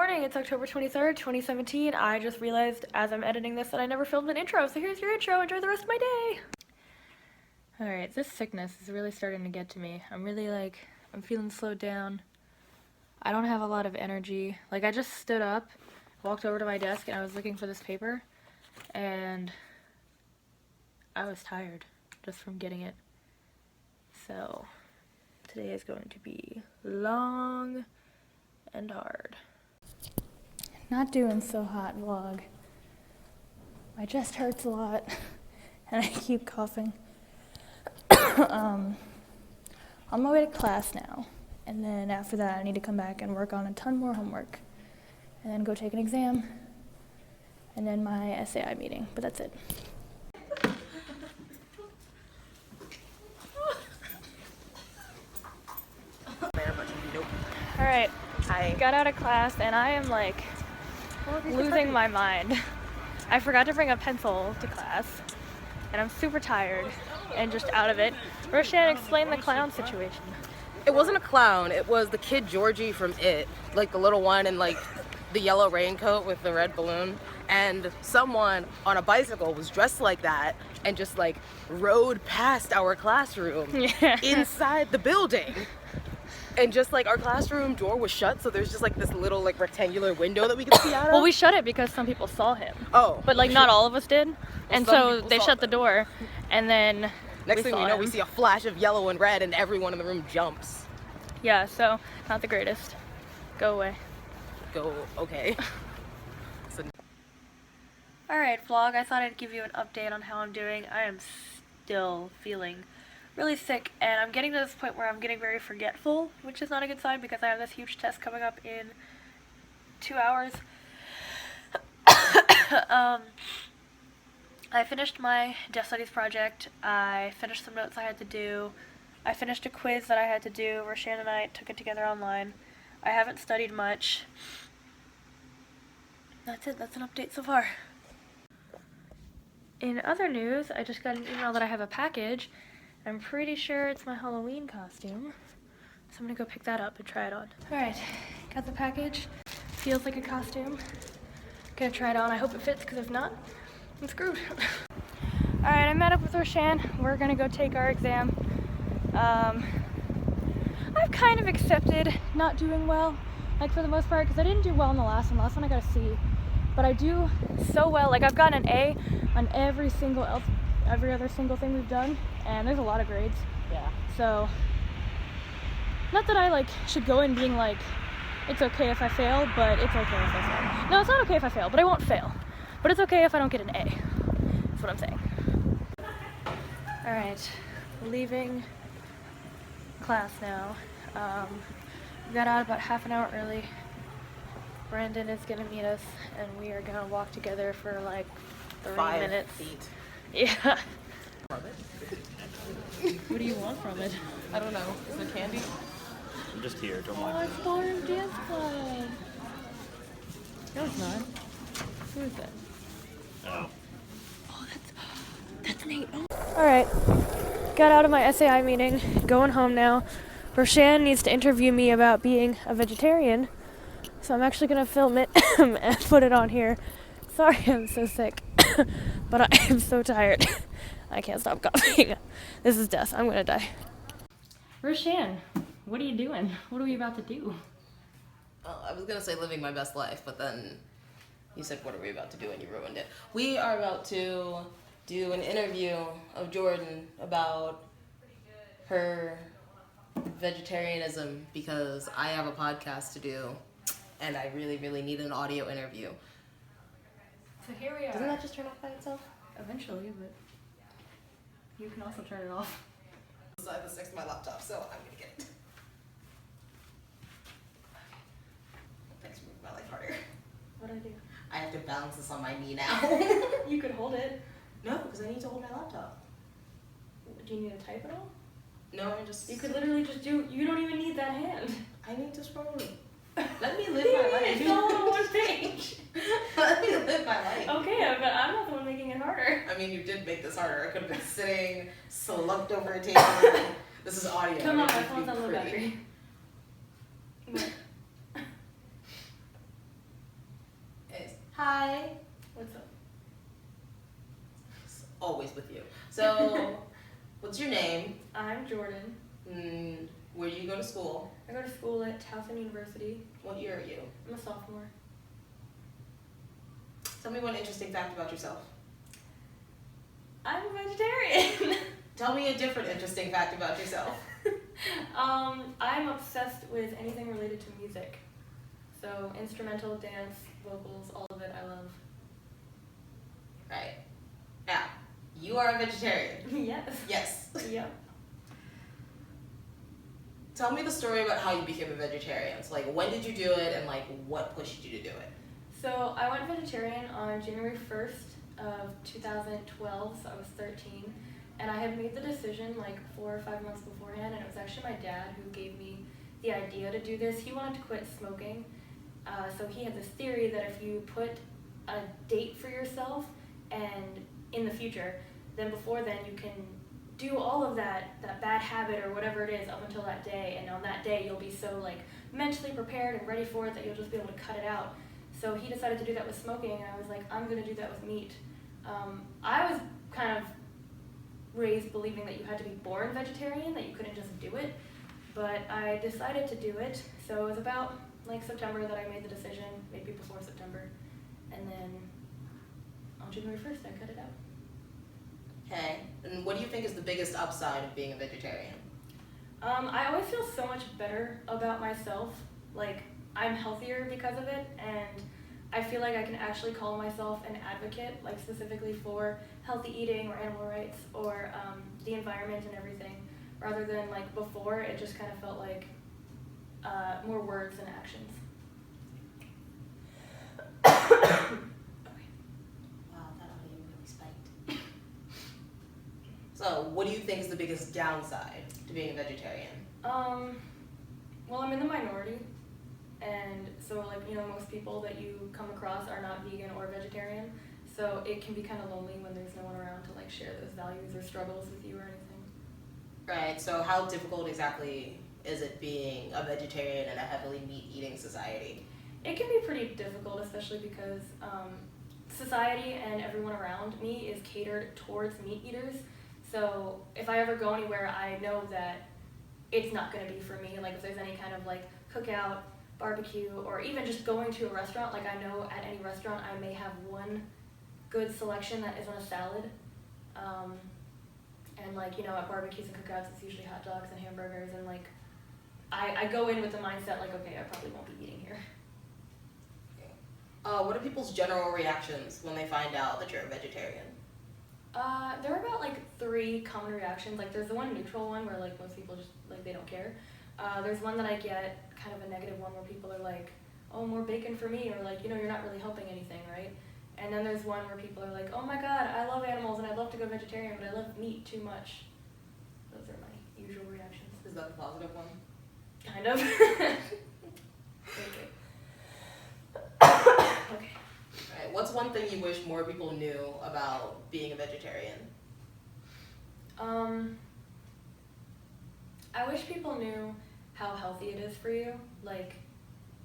morning, it's October 23rd, 2017. I just realized as I'm editing this that I never filmed an intro, so here's your intro. Enjoy the rest of my day. Alright, this sickness is really starting to get to me. I'm feeling slowed down. I don't have a lot of energy. I just stood up, walked over to my desk, and I was looking for this paper, and I was tired just from getting it. So, today is going to be long and hard. Not doing so hot, vlog. My chest hurts a lot, and I keep coughing. On my way to class now, and then after that I need to come back and work on a ton more homework, and then go take an exam, and then my SAI meeting, but that's it. Alright, I got out of class and I am losing my mind. I forgot to bring a pencil to class and I'm super tired and just out of it. Roshan, explain the clown situation. It wasn't a clown, it was the kid Georgie from It, the little one in the yellow raincoat with the red balloon, and someone on a bicycle was dressed like that and just rode past our classroom inside the building. And just our classroom door was shut, so there's just this little rectangular window that we could see out of. Well, we shut it because some people saw him. Oh. But not all of us did. And so they shut the door, and then next thing we know, we see a flash of yellow and red, and everyone in the room jumps. Yeah, so not the greatest. Go away. Okay. Alright, vlog, I thought I'd give you an update on how I'm doing. I am still feeling really sick, and I'm getting to this point where I'm getting very forgetful, which is not a good sign because I have this huge test coming up in 2 hours. I finished my deaf studies project. I finished some notes I had to do. I finished a quiz that I had to do. Roshan and I took it together online. I haven't studied much. That's it. That's an update so far. In other news, I just got an email that I have a package. I'm pretty sure it's my Halloween costume. So I'm gonna go pick that up and try it on. Alright, got the package. Feels like a costume. Gonna try it on. I hope it fits, because if not, I'm screwed. Alright, I met up with Roshan. We're gonna go take our exam. I've kind of accepted not doing well, for the most part, because I didn't do well in the last one. Last one I got a C. But I do so well. I've gotten an A on every other single thing we've done, and there's a lot of grades. Yeah. So, not that I should go in being it's okay if I fail, but it's okay if I fail. No, it's not okay if I fail, but I won't fail. But it's okay if I don't get an A. That's what I'm saying. Alright, leaving class now. We got out about half an hour early. Brandon is gonna meet us, and we are gonna walk together for 3 5 minutes. feet. Yeah. What do you want from it? I don't know. Is it candy? I'm just here, don't Oh, mind. it's ballroom dance club. No, it's not. Who is that? Oh. Oh, that's Nate. Oh. Alright. Got out of my SAI meeting. Going home now. Roshan needs to interview me about being a vegetarian. So I'm actually going to film it and put it on here. Sorry I'm so sick. But I am so tired. I can't stop coughing. This is death. I'm going to die. Roshan, what are you doing? What are we about to do? Well, I was gonna say living my best life, but then you said, what are we about to do? And you ruined it. We are about to do an interview of Jordan about her vegetarianism, because I have a podcast to do and I really, really need an audio interview. So here we are. Doesn't that just turn off by itself? Eventually, but you can also turn it off. So I have this next to my laptop, so I'm gonna get it. Thanks for making my life harder. What'd I do? I have to balance this on my knee now. You could hold it. No, because I need to hold my laptop. Do you need to type it all? No, I just... You could literally just do, you don't even need that hand. I need to scroll. Let me live my life. It's all on one page. Let me live my life. Okay, but I'm not the one making it harder. I mean, you did make this harder. I could have been sitting, slumped over a table. This is audio. Come on, my It needs to be phone's on low pretty. battery. So, what's your name? I'm Jordan. Where do you go to school? I go to school at Towson University. What year are you? I'm a sophomore. Tell me one interesting fact about yourself. I'm a vegetarian. Tell me a different interesting fact about yourself. I'm obsessed with anything related to music. So instrumental, dance, vocals, all of it I love. Right. Now, you are a vegetarian. Yes. Yes. Yep. Tell me the story about how you became a vegetarian. So, like, when did you do it, and like, what pushed you to do it? So I went vegetarian on January 1st of 2012, so I was 13. And I had made the decision like 4 or 5 months beforehand, and it was actually my dad who gave me the idea to do this. He wanted to quit smoking, so he had this theory that if you put a date for yourself and in the future, then before then you can do all of that bad habit or whatever it is up until that day, and on that day you'll be so like mentally prepared and ready for it that you'll just be able to cut it out. So he decided to do that with smoking, and I was like, I'm going to do that with meat. I was kind of raised believing that you had to be born vegetarian, that you couldn't just do it, but I decided to do it. So it was about like September that I made the decision, maybe before September, and then on January 1st I cut it out. Okay. And what do you think is the biggest upside of being a vegetarian? I always feel so much better about myself. Like, I'm healthier because of it, and I feel like I can actually call myself an advocate, like specifically for healthy eating or animal rights or the environment and everything, rather than like before it just kind of felt like more words than actions. Wow, that audio really spiked. So, what do you think is the biggest downside to being a vegetarian? Well, I'm in the minority, and so like, you know, most people that you come across are not vegan or vegetarian, so it can be kind of lonely when there's no one around to like share those values or struggles with you or anything. Right, so how difficult exactly is it being a vegetarian in a heavily meat-eating society? It can be pretty difficult, especially because society and everyone around me is catered towards meat eaters. So if I ever go anywhere, I know that it's not going to be for me. Like if there's any kind of like cookout, barbecue, or even just going to a restaurant, like I know at any restaurant I may have one good selection that isn't a salad. And like, you know, at barbecues and cookouts, it's usually hot dogs and hamburgers, and like I go in with the mindset like, okay, I probably won't be eating here. What are people's general reactions when they find out that you're a vegetarian? There are about like 3 common reactions. Like there's the one neutral one where like most people just like they don't care. There's one that I get kind of a negative one where people are like, oh, more bacon for me, or like, you know, you're not really helping anything, right? And then there's one where people are like, oh my god, I love animals and I'd love to go vegetarian, but I love meat too much. Those are my usual reactions. Is that the positive one? Kind of. Okay. Right. What's one thing you wish more people knew about being a vegetarian? I wish people knew how healthy it is for you. Like,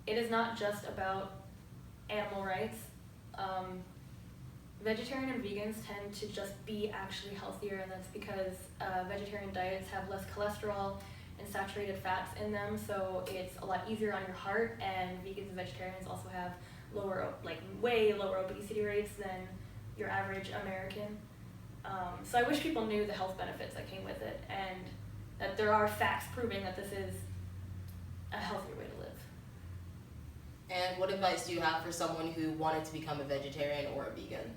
it is not just about animal rights. Vegetarian and vegans tend to just be actually healthier, and that's because vegetarian diets have less cholesterol and saturated fats in them, so it's a lot easier on your heart, and vegans and vegetarians also have lower, like way lower obesity rates than your average American. So I wish people knew the health benefits that came with it, and that there are facts proving that this is a healthier way to live. And what advice do you have for someone who wanted to become a vegetarian or a vegan?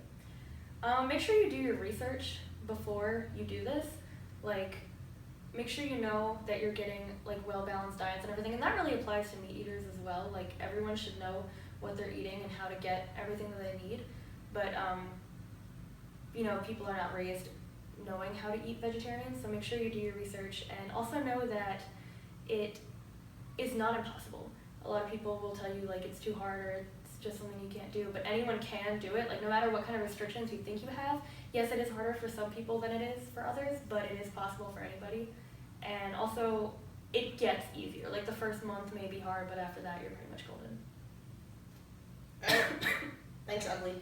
Make sure you do your research before you do this. Like, make sure you know that you're getting like well-balanced diets and everything, and that really applies to meat eaters as well. Like, everyone should know what they're eating and how to get everything that they need. But you know, people are not raised knowing how to eat vegetarian, so make sure you do your research, and also know that it is not impossible. A lot of people will tell you like it's too hard or it's just something you can't do, but anyone can do it. Like, no matter what kind of restrictions you think you have, yes, it is harder for some people than it is for others, but it is possible for anybody. And also, it gets easier. Like, the first month may be hard, but after that, you're pretty much golden. Alright. Thanks, Ugly.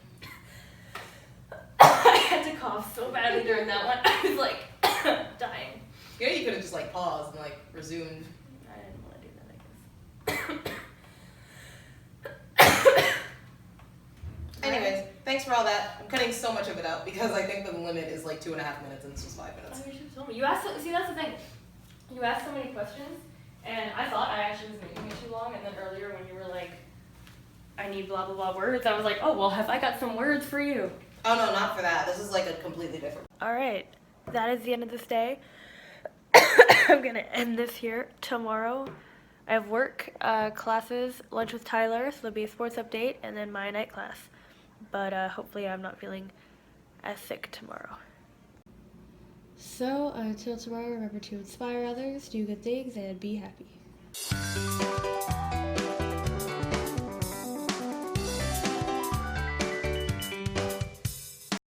I had to cough so badly during that one. I was like dying. You know, you could have just like paused and like resumed. I didn't want to do that, I guess. Anyways, thanks for all that. I'm cutting so much of it out because I think the limit is like 2.5 minutes and this was 5 minutes. Oh, you should have told me. You asked. See, that's the thing. You asked so many questions, and I thought I actually was making it too long. And then earlier, when you were like, "I need blah blah blah words," I was like, "Oh well, have I got some words for you?" Oh no, not for that. This is like a completely different. All right, that is the end of this day. I'm gonna end this here. Tomorrow, I have work, classes, lunch with Tyler, so there'll be a sports update, and then my night class. But hopefully I'm not feeling as sick tomorrow. So, until tomorrow, remember to inspire others, do good things, and be happy.